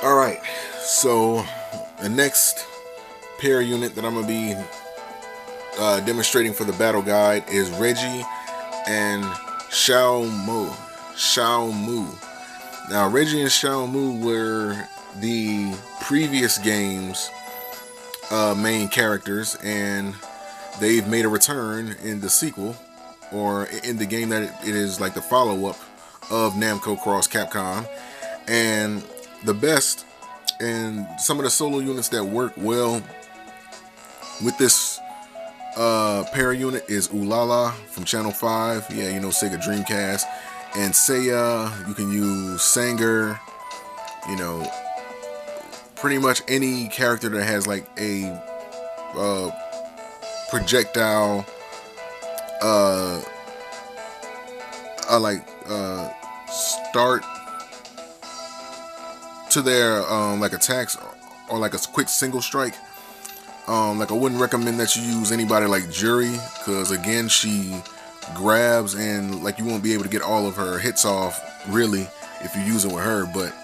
Alright, so the next pair unit that I'm going to be demonstrating for the battle guide is Reiji and Xiaomu. Now, Reiji and Xiaomu were the previous game's main characters, and they've made a return in the sequel, or in the game that it is like the follow-up of Namco Cross Capcom. And the best and some of the solo units that work well with this pair unit is Ulala from Channel 5, yeah, you know, Sega Dreamcast, and Seiya. You can use Sanger, you know, pretty much any character that has like a projectile start to their like attacks, or like a quick single strike. Like I wouldn't recommend that you use anybody like Jury, because again, she grabs and like you won't be able to get all of her hits off really if you use it with her. But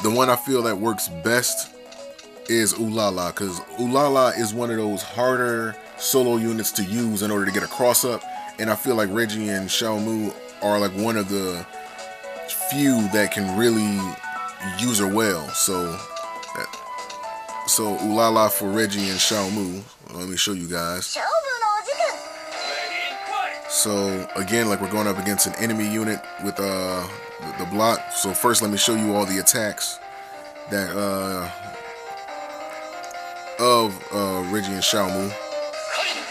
the one I feel that works best is Ulala, because Ulala is one of those harder solo units to use in order to get a cross up, and I feel like Reiji and Xiaomu are like one of the few that can really use her well. So Ulala for Reiji and Xiaomu. Let me show you guys. So again, like we're going up against an enemy unit with the block. So first, let me show you all the attacks that of Reiji and Xiaomu.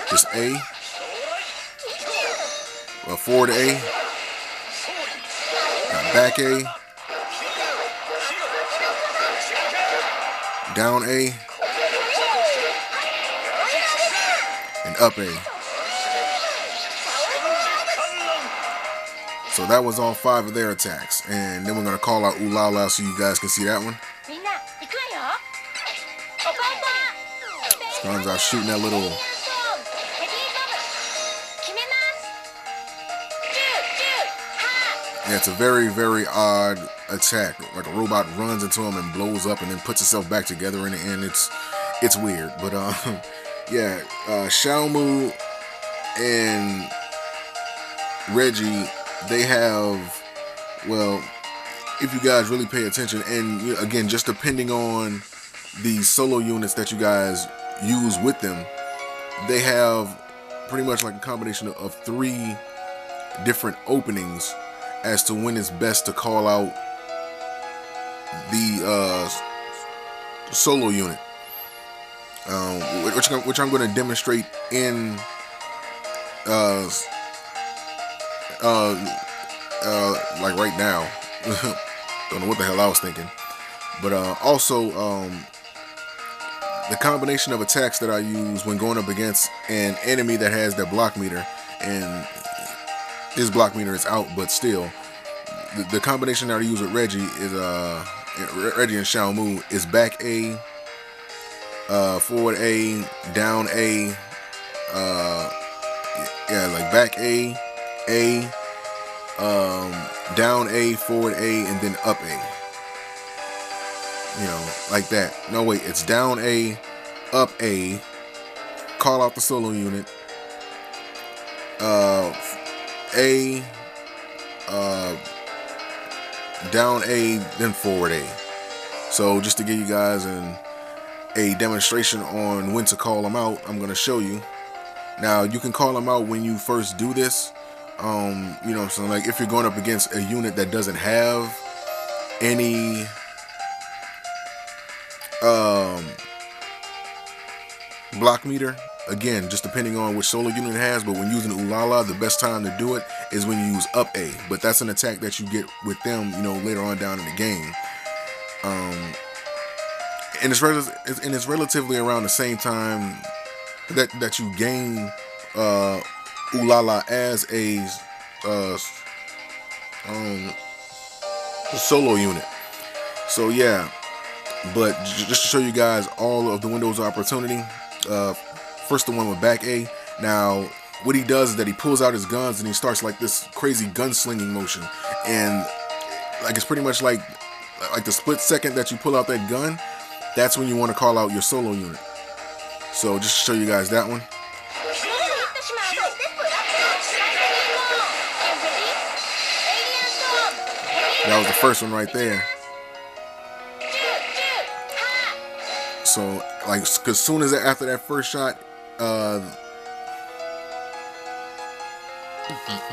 Just A, forward A, back A, down A, and up A. So that was all 5 of their attacks, and then we're going to call out Ulala so you guys can see that one. Sometimes I'm shooting that little... Yeah, it's a very, very odd attack. Like a robot runs into him and blows up and then puts itself back together in the end. It's weird. But yeah, Xiaomu and Reiji, they have, well, if you guys really pay attention, and you know, again, just depending on the solo units that you guys use with them, they have pretty much like a combination of 3 different openings as to when it's best to call out the solo unit, which I'm going to demonstrate in like right now. Don't know what the hell I was thinking, but also the combination of attacks that I use when going up against an enemy that has their block meter, and his block meter is out, but still, the combination that I use with Reiji is Reiji and Xiaomu is back A, forward A, down A, yeah, like back A, down A, forward A, and then up A. You know, like that. No, wait, it's down A, up A, call out the solo unit, A, down A, then forward A. So just to give you guys a demonstration on when to call them out, I'm going to show you. Now, you can call them out when you first do this. You know, so like if you're going up against a unit that doesn't have any block meter, again, just depending on which solo unit it has, but when using Ulala, the best time to do it is when you use up A. But that's an attack that you get with them, you know, later on down in the game. And it's relatively around the same time that you gain Ulala as a solo unit. So yeah, but just to show you guys all of the windows of opportunity. First, the one with back A. Now, what he does is that he pulls out his guns and he starts like this crazy gunslinging motion, and like it's pretty much like like the split second that you pull out that gun, that's when you want to call out your solo unit. So just to show you guys that one. That was the first one right there. So like, as soon as after that first shot,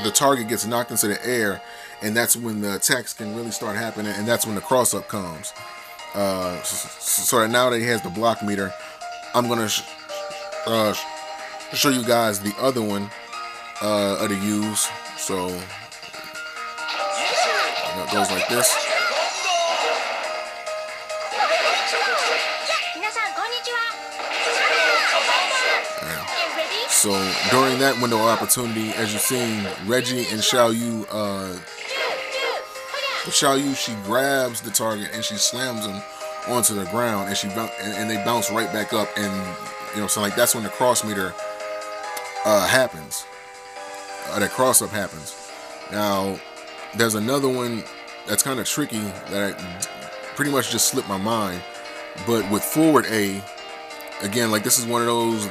the target gets knocked into the air, and that's when the attacks can really start happening, and that's when the cross up comes. So now that he has the block meter, I'm gonna show you guys the other one to use. So it goes like this. So during that window of opportunity, as you've seen, Reiji and Xiaomu, she grabs the target and she slams them onto the ground, and they bounce right back up, and so like that's when the cross meter happens, that cross up happens. Now there's another one that's kind of tricky that I pretty much just slipped my mind, but with forward A, again, like this is one of those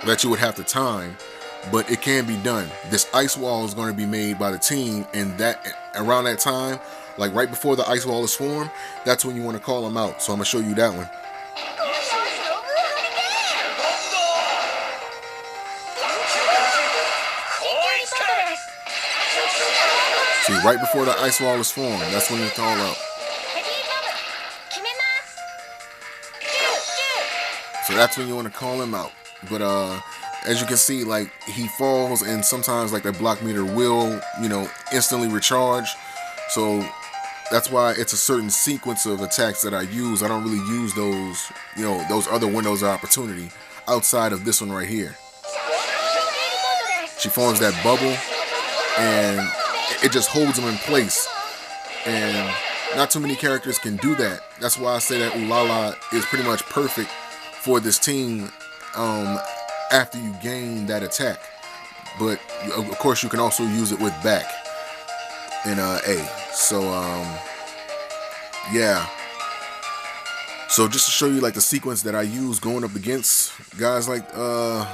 that you would have to time, but it can be done. This ice wall is going to be made by the team, and that around that time, like right before the ice wall is formed, that's when you want to call them out. So I'm going to show you that one. See, right before the ice wall is formed, that's when you call out. So that's when you want to call him out. But as you can see, like he falls, and sometimes like that block meter will, instantly recharge. So that's why it's a certain sequence of attacks that I use. I don't really use those, those other windows of opportunity outside of this one right here. She forms that bubble, and it just holds them in place. And not too many characters can do that. That's why I say that Ulala is pretty much perfect for this team after you gain that attack. But of course you can also use it with back in A. So yeah, so just to show you like the sequence that I use going up against guys like or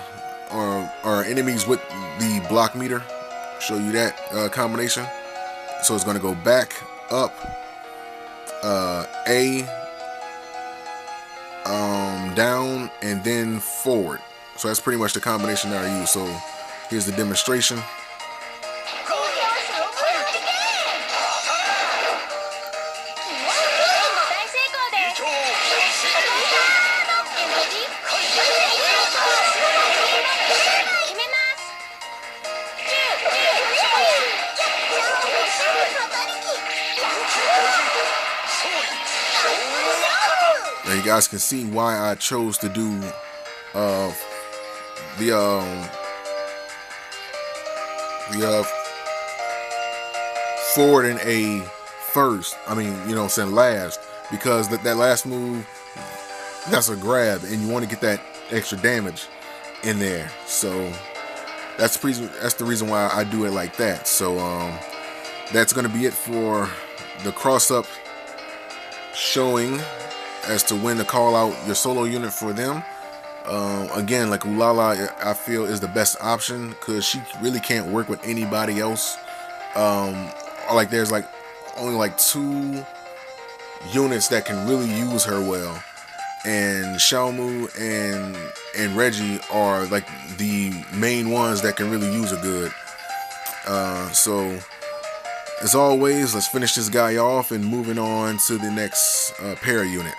enemies with the block meter, show you that combination. So it's going to go back, up, A, down, and then forward. So that's pretty much the combination that I use. So here's the demonstration. Now you guys can see why I chose to do the forward and A first. I mean, saying last, because that last move, that's a grab, and you want to get that extra damage in there. So that's the reason why I do it like that. So that's going to be it for the cross up showing as to when to call out your solo unit for them. Again, like Ulala, I feel is the best option because she really can't work with anybody else. Like there's like only like 2 units that can really use her well, and Xiaomu and Reiji are like the main ones that can really use her good. So as always, let's finish this guy off and moving on to the next para unit.